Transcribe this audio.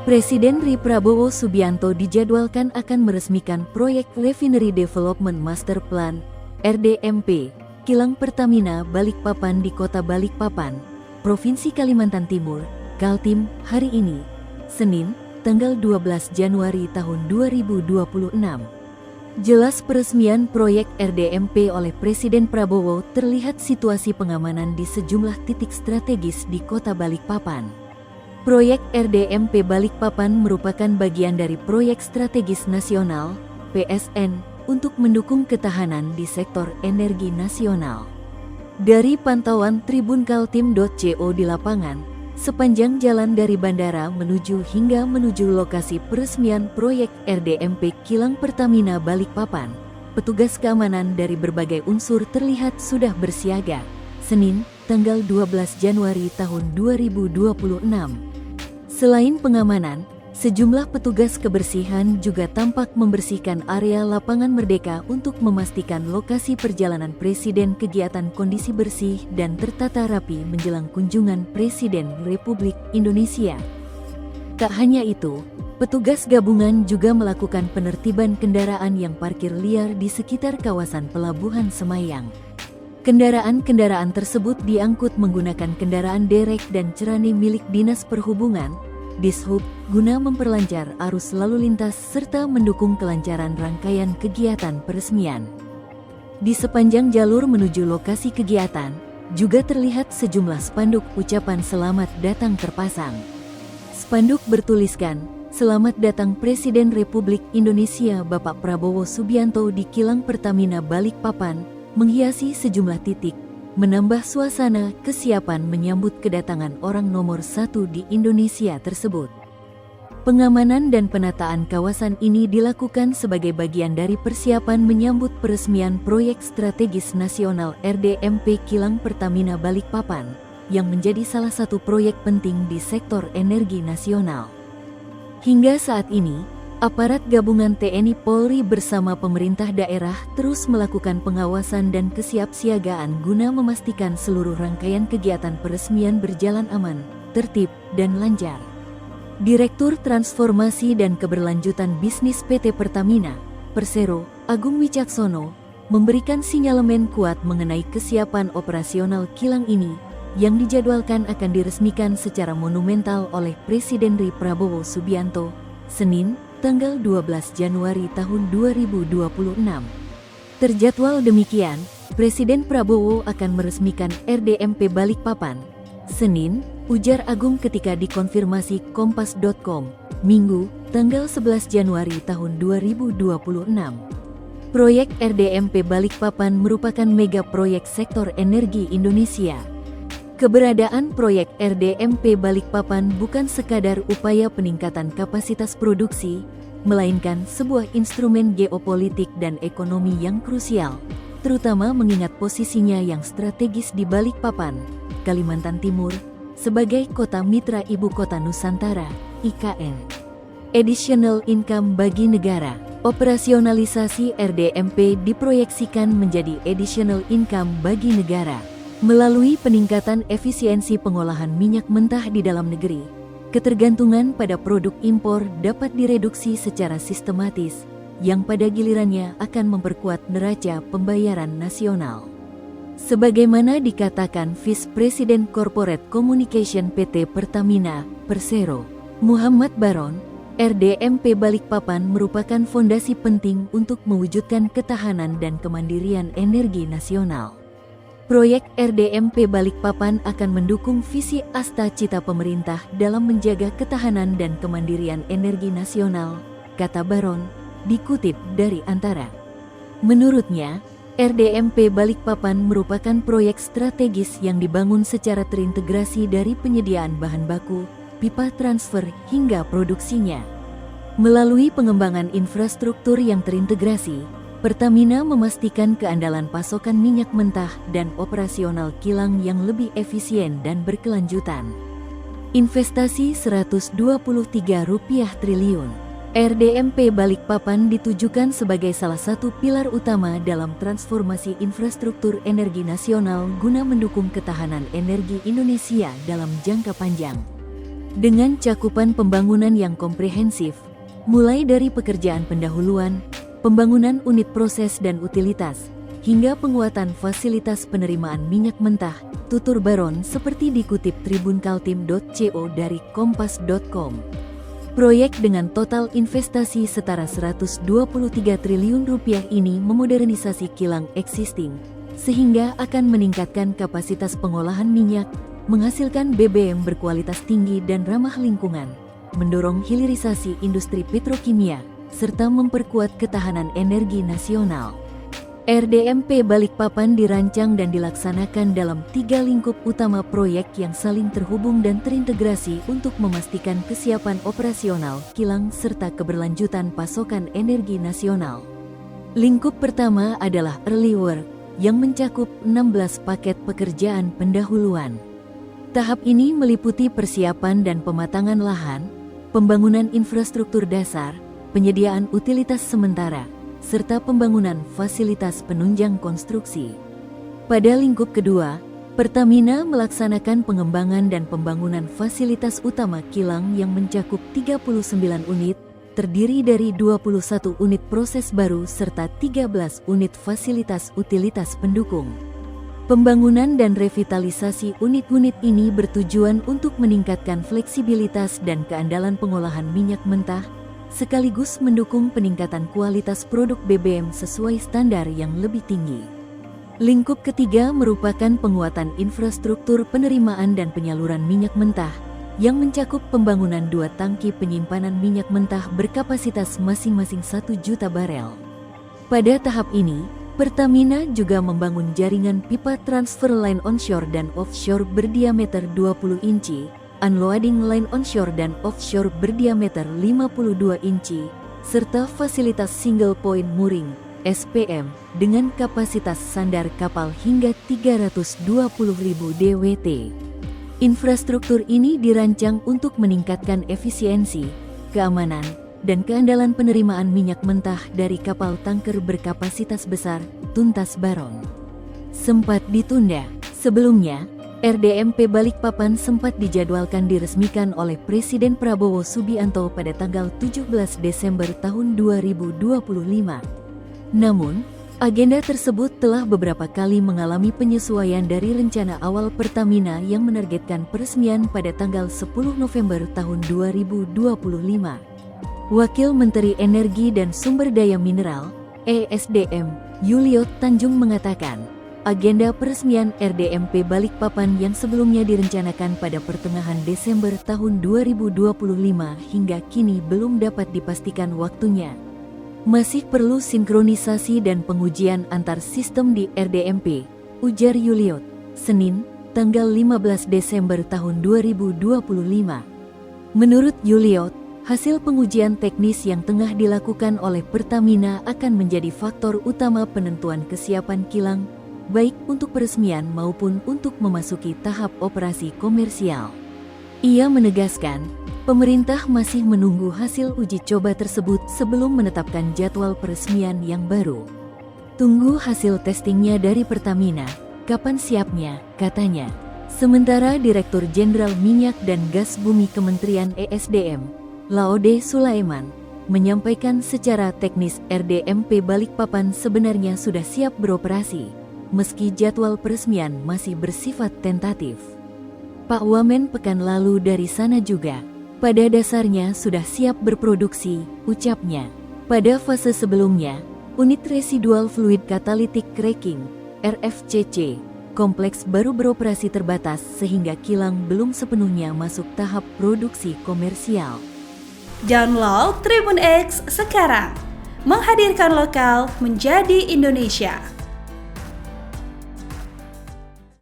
Presiden RI Prabowo Subianto dijadwalkan akan meresmikan proyek Refinery Development Master Plan (RDMP) kilang Pertamina Balikpapan di Kota Balikpapan, Provinsi Kalimantan Timur, Kaltim, hari ini, Senin, tanggal 12 Januari tahun 2026. Jelas peresmian proyek RDMP oleh Presiden Prabowo terlihat situasi pengamanan di sejumlah titik strategis di Kota Balikpapan. Proyek RDMP Balikpapan merupakan bagian dari Proyek Strategis Nasional (PSN) untuk mendukung ketahanan di sektor energi nasional. Dari pantauan Tribun Kaltim.co di lapangan, sepanjang jalan dari bandara menuju lokasi peresmian proyek RDMP kilang Pertamina Balikpapan, petugas keamanan dari berbagai unsur terlihat sudah bersiaga. Senin, tanggal 12 Januari tahun 2026. Selain pengamanan, sejumlah petugas kebersihan juga tampak membersihkan area lapangan Merdeka untuk memastikan lokasi perjalanan Presiden kegiatan kondisi bersih dan tertata rapi menjelang kunjungan Presiden Republik Indonesia. Tak hanya itu, petugas gabungan juga melakukan penertiban kendaraan yang parkir liar di sekitar kawasan Pelabuhan Semayang. Kendaraan-kendaraan tersebut diangkut menggunakan kendaraan derek dan cerani milik Dinas Perhubungan, Dishub, guna memperlancar arus lalu lintas serta mendukung kelancaran rangkaian kegiatan peresmian. Di sepanjang jalur menuju lokasi kegiatan, juga terlihat sejumlah spanduk ucapan selamat datang terpasang. Spanduk bertuliskan, "Selamat datang Presiden Republik Indonesia Bapak Prabowo Subianto di Kilang Pertamina Balikpapan," menghiasi sejumlah titik, menambah suasana kesiapan menyambut kedatangan orang nomor 1 di Indonesia tersebut. Pengamanan dan penataan kawasan ini dilakukan sebagai bagian dari persiapan menyambut peresmian proyek strategis nasional RDMP Kilang Pertamina Balikpapan, yang menjadi salah satu proyek penting di sektor energi nasional. Hingga saat ini, aparat gabungan TNI Polri bersama pemerintah daerah terus melakukan pengawasan dan kesiapsiagaan guna memastikan seluruh rangkaian kegiatan peresmian berjalan aman, tertib, dan lancar. Direktur Transformasi dan Keberlanjutan Bisnis PT Pertamina, Persero, Agung Wicaksono, memberikan sinyalemen kuat mengenai kesiapan operasional kilang ini, yang dijadwalkan akan diresmikan secara monumental oleh Presiden RI Prabowo Subianto, Senin, tanggal 12 Januari tahun 2026. Terjadwal demikian, Presiden Prabowo akan meresmikan RDMP Balikpapan, Senin, ujar Agung ketika dikonfirmasi Kompas.com, Minggu, tanggal 11 Januari tahun 2026. Proyek RDMP Balikpapan merupakan mega proyek sektor energi Indonesia. Keberadaan proyek RDMP Balikpapan bukan sekadar upaya peningkatan kapasitas produksi, melainkan sebuah instrumen geopolitik dan ekonomi yang krusial, terutama mengingat posisinya yang strategis di Balikpapan, Kalimantan Timur, sebagai kota mitra ibu kota Nusantara, IKN. Additional income bagi negara. Operasionalisasi RDMP diproyeksikan menjadi additional income bagi negara melalui peningkatan efisiensi pengolahan minyak mentah di dalam negeri. Ketergantungan pada produk impor dapat direduksi secara sistematis, yang pada gilirannya akan memperkuat neraca pembayaran nasional. Sebagaimana dikatakan Vice President Corporate Communication PT Pertamina, Persero, Muhammad Baron, RDMP Balikpapan merupakan fondasi penting untuk mewujudkan ketahanan dan kemandirian energi nasional. Proyek RDMP Balikpapan akan mendukung visi asta-cita pemerintah dalam menjaga ketahanan dan kemandirian energi nasional, kata Baron, dikutip dari Antara. Menurutnya, RDMP Balikpapan merupakan proyek strategis yang dibangun secara terintegrasi dari penyediaan bahan baku, pipa transfer, hingga produksinya. Melalui pengembangan infrastruktur yang terintegrasi, Pertamina memastikan keandalan pasokan minyak mentah dan operasional kilang yang lebih efisien dan berkelanjutan. Investasi Rp123 triliun. RDMP Balikpapan ditujukan sebagai salah satu pilar utama dalam transformasi infrastruktur energi nasional guna mendukung ketahanan energi Indonesia dalam jangka panjang. Dengan cakupan pembangunan yang komprehensif, mulai dari pekerjaan pendahuluan, pembangunan unit proses dan utilitas, hingga penguatan fasilitas penerimaan minyak mentah, tutur Baron seperti dikutip tribunkaltim.co dari kompas.com. Proyek dengan total investasi setara 123 triliun rupiah ini memodernisasi kilang existing, sehingga akan meningkatkan kapasitas pengolahan minyak, menghasilkan BBM berkualitas tinggi dan ramah lingkungan, mendorong hilirisasi industri petrokimia, serta memperkuat ketahanan energi nasional. RDMP Balikpapan dirancang dan dilaksanakan dalam 3 lingkup utama proyek yang saling terhubung dan terintegrasi untuk memastikan kesiapan operasional kilang serta keberlanjutan pasokan energi nasional. Lingkup pertama adalah early work, yang mencakup 16 paket pekerjaan pendahuluan. Tahap ini meliputi persiapan dan pematangan lahan, pembangunan infrastruktur dasar, penyediaan utilitas sementara, serta pembangunan fasilitas penunjang konstruksi. Pada lingkup kedua, Pertamina melaksanakan pengembangan dan pembangunan fasilitas utama kilang yang mencakup 39 unit, terdiri dari 21 unit proses baru serta 13 unit fasilitas utilitas pendukung. Pembangunan dan revitalisasi unit-unit ini bertujuan untuk meningkatkan fleksibilitas dan keandalan pengolahan minyak mentah, sekaligus mendukung peningkatan kualitas produk BBM sesuai standar yang lebih tinggi. Lingkup ketiga merupakan penguatan infrastruktur penerimaan dan penyaluran minyak mentah, yang mencakup pembangunan 2 tangki penyimpanan minyak mentah berkapasitas masing-masing 1 juta barel. Pada tahap ini, Pertamina juga membangun jaringan pipa transfer line onshore dan offshore berdiameter 20 inci, unloading line onshore dan offshore berdiameter 52 inci, serta fasilitas single point mooring, SPM, dengan kapasitas sandar kapal hingga 320.000 DWT. Infrastruktur ini dirancang untuk meningkatkan efisiensi, keamanan, dan keandalan penerimaan minyak mentah dari kapal tanker berkapasitas besar, tuntas Baron. Sempat ditunda. Sebelumnya, RDMP Balikpapan sempat dijadwalkan diresmikan oleh Presiden Prabowo Subianto pada tanggal 17 Desember tahun 2025. Namun, agenda tersebut telah beberapa kali mengalami penyesuaian dari rencana awal Pertamina yang menargetkan peresmian pada tanggal 10 November tahun 2025. Wakil Menteri Energi dan Sumber Daya Mineral, ESDM, Yuliot Tanjung mengatakan, agenda peresmian RDMP Balikpapan yang sebelumnya direncanakan pada pertengahan Desember tahun 2025 hingga kini belum dapat dipastikan waktunya. Masih perlu sinkronisasi dan pengujian antar sistem di RDMP, ujar Yuliot, Senin, tanggal 15 Desember tahun 2025. Menurut Yuliot, hasil pengujian teknis yang tengah dilakukan oleh Pertamina akan menjadi faktor utama penentuan kesiapan kilang, baik untuk peresmian maupun untuk memasuki tahap operasi komersial. Ia menegaskan, pemerintah masih menunggu hasil uji coba tersebut sebelum menetapkan jadwal peresmian yang baru. Tunggu hasil testingnya dari Pertamina, kapan siapnya, katanya. Sementara Direktur Jenderal Minyak dan Gas Bumi Kementerian ESDM, Laode Sulaiman, menyampaikan secara teknis RDMP Balikpapan sebenarnya sudah siap beroperasi, meski jadwal peresmian masih bersifat tentatif. Pak Wamen pekan lalu dari sana juga, pada dasarnya sudah siap berproduksi, ucapnya. Pada fase sebelumnya, unit residual fluid catalytic cracking, RFCC, kompleks baru beroperasi terbatas sehingga kilang belum sepenuhnya masuk tahap produksi komersial. Download Tribun X sekarang, menghadirkan lokal menjadi Indonesia.